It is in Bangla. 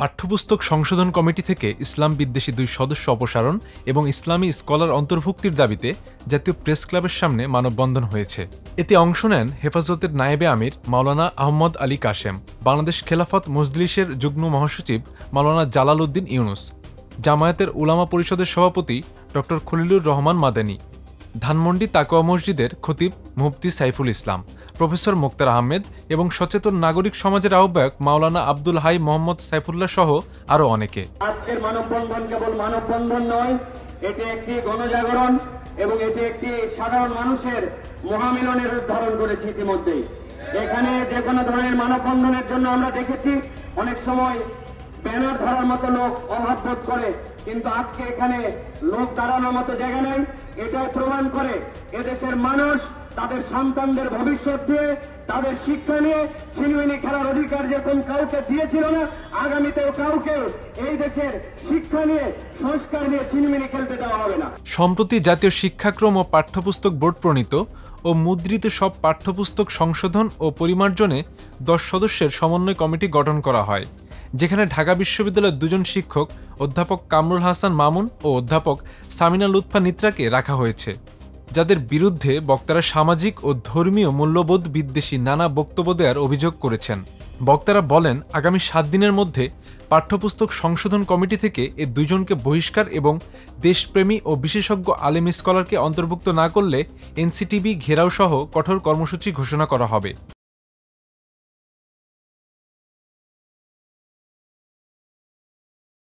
পাঠ্যপুস্তক সংশোধন কমিটি থেকে ইসলাম বিদ্বেষী 2 সদস্য অপসারণ এবং ইসলামী স্কলার অন্তর্ভুক্তির দাবিতে জাতীয় প্রেস ক্লাবের সামনে মানববন্ধন হয়েছে। এতে অংশ নেন হেফাজতের নায়েবে আমির মাওলানা আহমদ আলী কাশেম, বাংলাদেশ খেলাফত মজলিসের যুগ্ম মহাসচিব মাওলানা জালাল উদ্দিন ইউনুস, জামায়াতের উলামা পরিষদের সভাপতি ড খলিলুর রহমান মাদানী, ধানমন্ডি তাকওয়া মসজিদের খতিব মুফতি সাইফুল ইসলাম, প্রফেসর মোক্তার আহমেদ এবং সচেতন নাগরিক সমাজের আহ্বায়ক মাওলানা আব্দুল হাই মোহাম্মদ সাইফুল্লাহ সহ আরও অনেকে। আজকের মানববন্ধন কেবল মানববন্ধন নয়, এটি একটি গণজাগরণ এবং এটি একটি সাধারণ মানুষের মহামিলনের উদাহরণ করেছে। ইতিমধ্যেই এখানে যে কোনো ধরনের মানববন্ধনের জন্য আমরা দেখেছি অনেক সময় ব্যানার ধরার মতো লোক অভাব বোধ করে, কিন্তু আজকে এখানে লোক দাঁড়ানোর মতো জায়গা নেই। এটাই প্রমাণ করে এদেশের মানুষ তাদের সন্তানদের ভবিষ্যৎ দিয়ে, তাদের শিক্ষা নিয়ে ছিনিমিনি খেলার অধিকার যেরকম কাউকে দিয়েছিল না, আগামীতেও কাউকে এই দেশের শিক্ষা নিয়ে, সংস্কার নিয়ে ছিনিমিনি খেলতে দেওয়া হবে না। সম্প্রতি জাতীয় শিক্ষাক্রম ও পাঠ্যপুস্তক বোর্ড প্রণীত ও মুদ্রিত সব পাঠ্যপুস্তক সংশোধন ও পরিমার্জনে 10 সদস্যের সমন্বয় কমিটি গঠন করা হয়, যেখানে ঢাকা বিশ্ববিদ্যালয়ের 2 জন শিক্ষক অধ্যাপক কামরুল হাসান মামুন ও অধ্যাপক সামিনা লুৎফা নিত্রাকে রাখা হয়েছে, যাদের বিরুদ্ধে বক্তারা সামাজিক ও ধর্মীয় মূল্যবোধ বিদ্বেষী নানা বক্তব্য দেওয়ার অভিযোগ করেছেন। বক্তারা বলেন, আগামী 7 দিনের মধ্যে পাঠ্যপুস্তক সংশোধন কমিটি থেকে এই 2 জনকে বহিষ্কার এবং দেশপ্রেমী ও বিশেষজ্ঞ আলেম স্কলারকে অন্তর্ভুক্ত না করলে এনসিটিবি ঘেরাও সহ কঠোর কর্মসূচি ঘোষণা করা হবে।